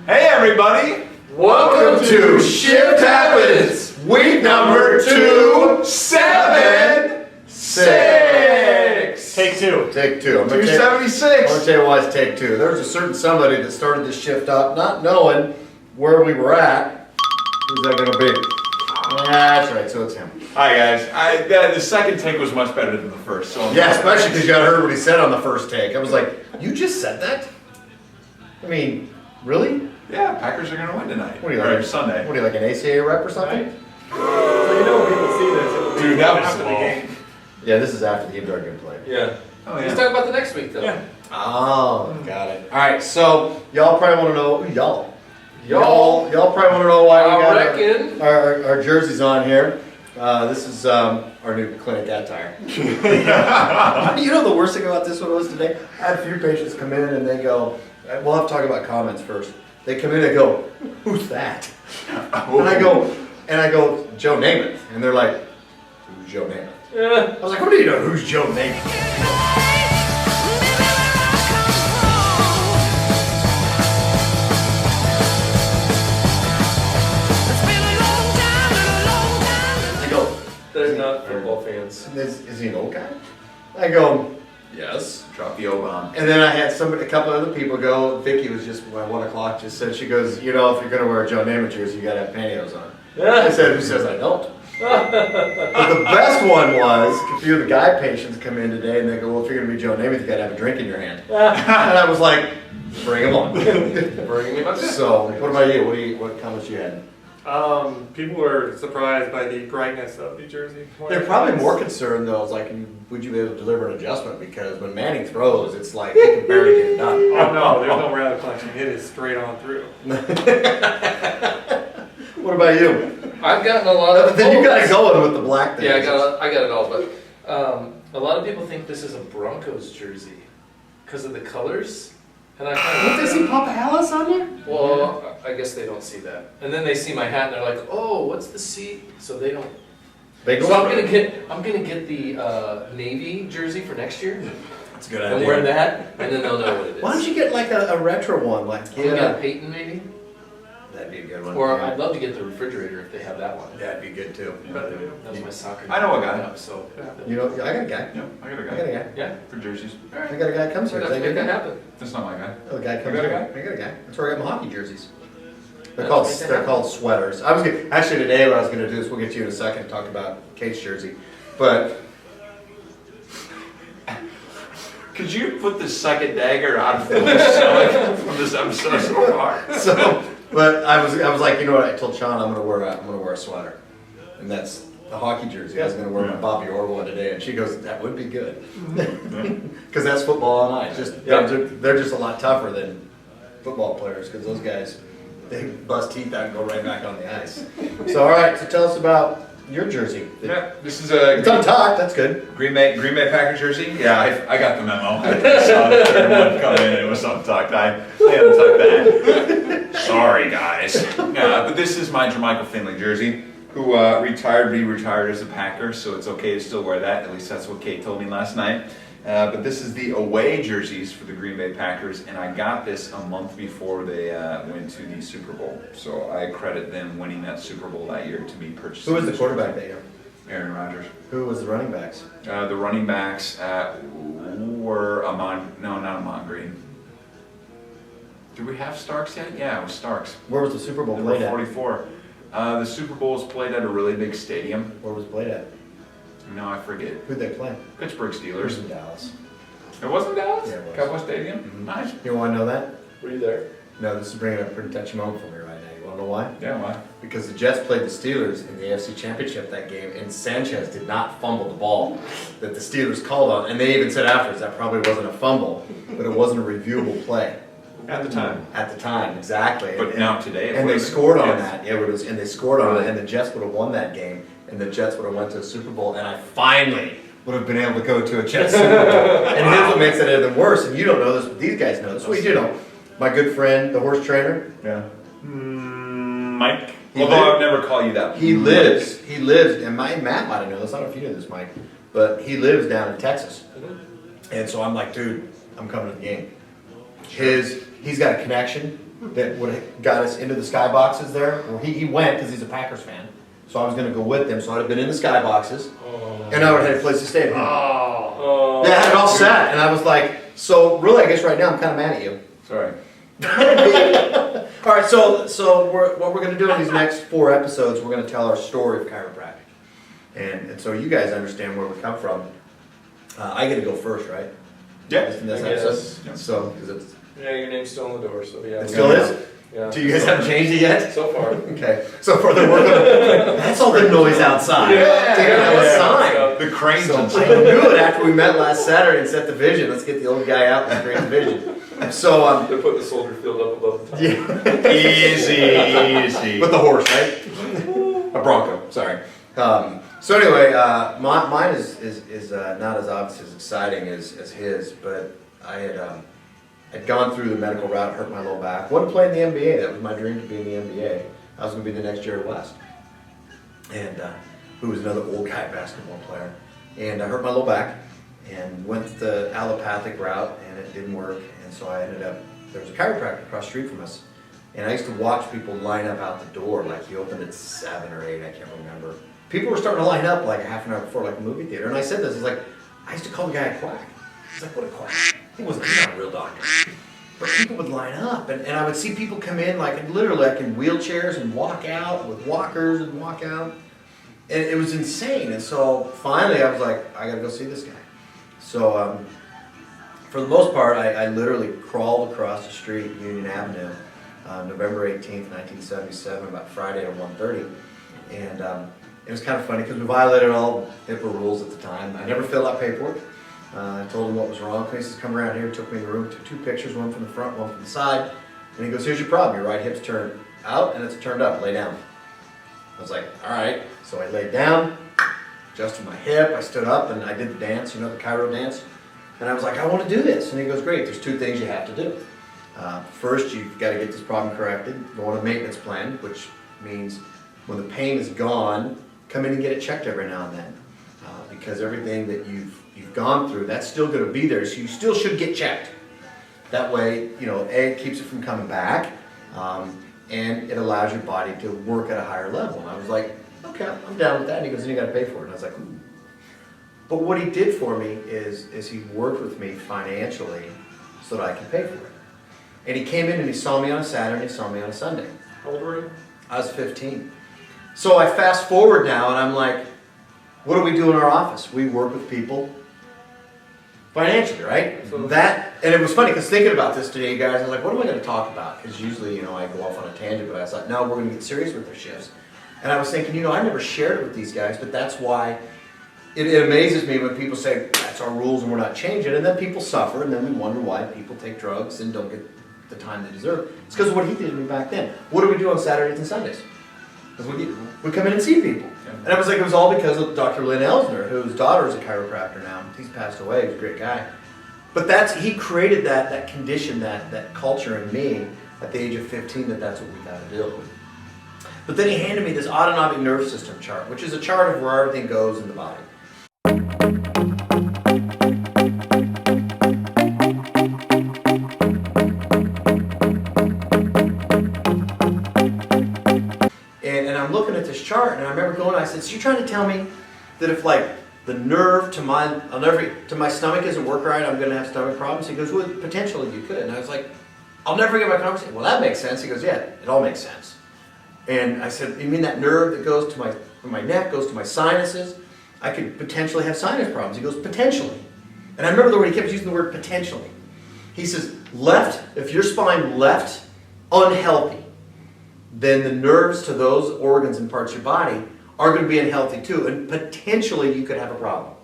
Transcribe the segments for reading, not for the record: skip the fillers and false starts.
Hey everybody! Welcome to Shift Happenz, week number 276. Take two. Take two. 276. I'm going to tell you why it's take two. There was a certain somebody that started this shift up not knowing where we were at. Who's that going to be? That's right, so it's him. Hi guys. The second take was much better than the first. So Yeah, especially because you heard what he said on the first take. I was like, you just said that? I mean, really? Yeah, Packers are going to win tonight. What are you or like? Sunday. What are you, like an ACA rep or something? Right. So you know when people see this, it'll be Dude, that was after the slow. game. Yeah, this is after the game's already been played. Yeah. Oh Let's yeah. talk about the next week though. Yeah. Oh, got it. All right, so y'all probably want to know, y'all probably want to know why we I got reckon. our jerseys on here. This is our new clinic attire. You know the worst thing about this one was today? I had a few patients come in and they go, we'll have to talk about comments first. They come in and go, who's that? And I go, Joe Namath. And they're like, who's Joe Namath? Yeah. I was like, what do you know? Who's Joe Namath? They go, They're not football fans. is he an old guy? I go, yes. Drop the O-bomb. And then I had a couple other people go, Vicky was just, by 1 o'clock, just said, she goes, you know, if you're going to wear a Joe Namath jersey, you got to have pantyhose on. I said, who says I don't? But the best one was, a few of the guy patients come in today and they go, well, if you're going to be Joe Namath, you got to have a drink in your hand. And I was like, bring him on. Bring me up. So, what about you? What comments you had? People were surprised by the brightness of New Jersey. They're probably more concerned though, it's like, would you be able to deliver an adjustment? Because when Manning throws, it's like, he can barely get it done. Oh no, there's no rally collection. It is straight on through. What about you? I've gotten a lot of. Then you got it going with the black thing. Yeah, I got it all. But a lot of people think this is a Broncos jersey because of the colors, and I kind What, they see Papa Alice on there? Well, I guess they don't see that, and then they see my hat and they're like, "Oh, what's the C?" So they don't. They go So I'm gonna get the navy jersey for next year. That's a good And wear that, and then they'll know what it is. Why don't you get like a retro one? Like, We got Peyton maybe, that'd be a good one. or Yeah. I'd love to get the refrigerator if they have that one. That'd be good too. That's my soccer. I know a guy. coming up, so You know, I got a guy. Yeah, I got a I got guy. a guy. yeah, For jerseys. I got a guy that comes here. let's make that happen. That's not my guy. Oh, the guy comes got a here. guy? I got a guy. That's where I got my hockey jerseys. Let's make that They're happen. called sweaters. I was actually today what I was gonna do is we'll get to you in a second to talk about Kate's jersey, but Could you put the second dagger on from this episode so far? but I was like, you know what? I told Sean I'm gonna wear a sweater, and that's the hockey jersey. I was gonna wear my Bobby Orr one today, and she goes, that would be good, because that's football on ice. They're just a lot tougher than football players because those guys they bust teeth out and go right back on the ice. So all right, so tell us about your jersey. Yeah, this is a It's untucked. That's good. Green Bay Packers jersey. Yeah, I got the memo. I saw the third one come in and it was untucked. I untucked that. Sorry, guys. Yeah, but this is my Jermichael Finley jersey, who retired as a Packer, so it's okay to still wear that. At least that's what Kate told me last night. But this is the away jerseys for the Green Bay Packers, and I got this a month before they went to the Super Bowl. So I credit them winning that Super Bowl that year to me purchasing. Who was the quarterback that year? Aaron Rodgers. Who was the running backs? The running backs were not Amon Green. Did we have Starks yet? Yeah, it was Starks. Where was the Super Bowl Number played at? 44. The Super Bowl was played at a really big stadium. Where was it played at? No, I forget. Who'd they play? Pittsburgh It was Steelers. in Dallas. It wasn't Dallas? Yeah, it was. Cowboy Stadium? Mhm. Nice. You want to know that? Were you there? No, this is bringing up a pretty touchy moment for me right now. You want to know why? Yeah, why? Because the Jets played the Steelers in the AFC Championship that game, and Sanchez did not fumble the ball that the Steelers called on. And they even said afterwards that probably wasn't a fumble, but it wasn't a reviewable play. At the time. At the time, exactly. But now today, it And they would've- scored on yes. that. Yeah, it was, and they scored on it, and the Jets would have won that game, and the Jets would have went to a Super Bowl, and I finally would have been able to go to a Jets Super Bowl. And here's what makes it even worse, and you don't know this, but these guys know this. We do know. My good friend, the horse trainer. Yeah. Mike? He Although lived- I would never call you that. He lives, and Matt might have known this, I don't know if you knew this, Mike, but he lives down in Texas. And so I'm like, dude, I'm coming to the game. He's got a connection that would have got us into the skyboxes there. Well, he went because he's a Packers fan. So I was gonna go with him, so I'd have been in the skyboxes, and I would have had a place to stay. Oh. Yeah, I had it all set, and I was like, so really, I guess right now I'm kind of mad at you. Sorry. All right, so what we're gonna do in these next 4 episodes, we're gonna tell our story of chiropractic, and so you guys understand where we come from. I get to go first, right? Yeah. In this I episode? guess. So, is it, Yeah, your name's still on the door, so yeah. it still is? Yeah. Do you guys haven't changed it yet? So far. Okay, so for the work of, that's all the noise outside. Yeah. Taking out a sign. The cranes So and I stuff. knew it after we met last Saturday and set the vision. Let's get the old guy out and create the vision. So, They put the soldier field up above the top. yeah. Easy. With the horse, right? A bronco, sorry. So anyway, mine is not as obvious as exciting as his, but I had gone through the medical route, hurt my low back. Wanted to play in the NBA. That was my dream, to be in the NBA. I was going to be the next Jerry West, and who was another old guy basketball player. And I hurt my low back and went the allopathic route, and it didn't work. And so I ended up, there was a chiropractor across the street from us, and I used to watch people line up out the door. Like he opened at 7 or 8, I can't remember. People were starting to line up like a half an hour before, like a movie theater. And I said this, it's like, I used to call the guy a quack. He's like, what a quack? He wasn't, he's not a real doctor. But people would line up, and I would see people come in like literally like in wheelchairs and walk out with walkers and walk out. And it was insane. And so finally I was like, I gotta go see this guy. So for the most part, I literally crawled across the street, Union Avenue, November 18th, 1977, about Friday at 1:30. And it was kind of funny because we violated all HIPAA rules at the time. I never filled out paperwork. I told him what was wrong. He says, come around here, took me in the room, took 2 pictures, one from the front, one from the side. And he goes, here's your problem. Your right hip's turned out and it's turned up. Lay down. I was like, all right. So I laid down, adjusted my hip. I stood up and I did the dance, you know, the Chiro dance. And I was like, I want to do this. And he goes, great. There's 2 things you have to do. First, you've got to get this problem corrected. Go on a maintenance plan, which means when the pain is gone, come in and get it checked every now and then. Because everything that you've gone through, that's still going to be there, so you still should get checked. That way, you know, A, it keeps it from coming back, and it allows your body to work at a higher level. And I was like, okay, I'm down with that. And he goes, and you got to pay for it. And I was like, ooh. But what he did for me is he worked with me financially so that I could pay for it. And he came in and he saw me on a Saturday, he saw me on a Sunday. How old were you? I was 15. So I fast forward now and I'm like, what do we do in our office? We work with people financially, right? So And it was funny because thinking about this today, guys, I was like, what am I going to talk about? Because usually, you know, I go off on a tangent, but I thought, no, we're going to get serious with their shifts. And I was thinking, you know, I never shared it with these guys, but that's why it amazes me when people say, that's our rules and we're not changing. And then people suffer, and then we wonder why people take drugs and don't get the time they deserve. It's because of what he did to me back then. What do we do on Saturdays and Sundays? Because we come in and see people. And I was like, it was all because of Dr. Lynn Elsner, whose daughter is a chiropractor now. He's passed away, he's a great guy. But he created that condition, that culture in me at the age of 15 that's what we got to do. But then he handed me this autonomic nerve system chart, which is a chart of where everything goes in the body. And I'm looking at this chart, and I remember going, I said, so you're trying to tell me that if like the nerve to my stomach isn't working right, I'm going to have stomach problems? He goes, well, potentially you could. And I was like, I'll never forget my conversation. Well, that makes sense. He goes, yeah, it all makes sense. And I said, you mean that nerve that goes to from my neck, goes to my sinuses? I could potentially have sinus problems. He goes, potentially. And I remember the word, he kept using the word potentially. He says, if your spine left unhealthy, then the nerves to those organs and parts of your body are going to be unhealthy too, and potentially you could have a problem.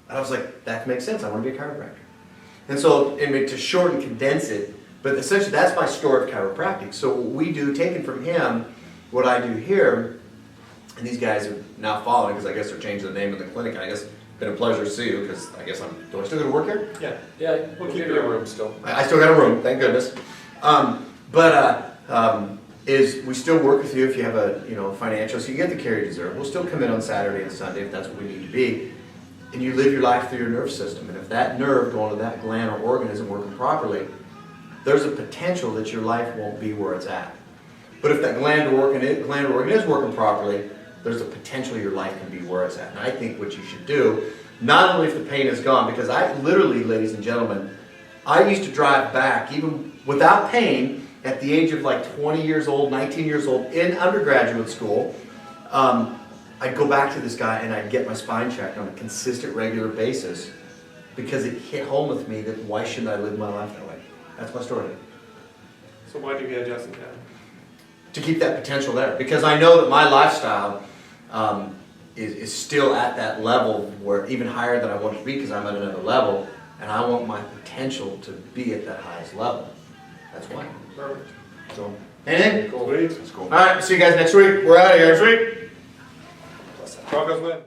And I was like, that makes sense. I want to be a chiropractor. And so, to short and condense it, but essentially that's my story of chiropractic. So what we do, taken from him, what I do here, and these guys are now following because I guess they're changing the name of the clinic. And I guess it's been a pleasure to see you because I guess do I still go to work here? Yeah. Yeah, we'll keep you in a room still. I still got a room, thank goodness. Is we still work with you if you have a financial, so you get the care you deserve. We'll still come in on Saturday and Sunday if that's what we need to be, and you live your life through your nerve system. And if that nerve going to that gland or organ isn't working properly, there's a potential that your life won't be where it's at. But if that gland organ is working properly, there's a potential your life can be where it's at. And I think what you should do, not only if the pain is gone, because I literally, ladies and gentlemen, I used to drive back, even without pain, at the age of like 20 years old, 19 years old, in undergraduate school. I'd go back to this guy and I'd get my spine checked on a consistent, regular basis because it hit home with me that why shouldn't I live my life that way? That's my story. So why do you get adjusted now? To keep that potential there, because I know that my lifestyle is still at that level where even higher than I want to be because I'm at another level, and I want my potential to be at that highest level. That's why. Perfect. So, anything? Sweet. That's cool. All right, see you guys next week. We're out of here next week. Broncos win.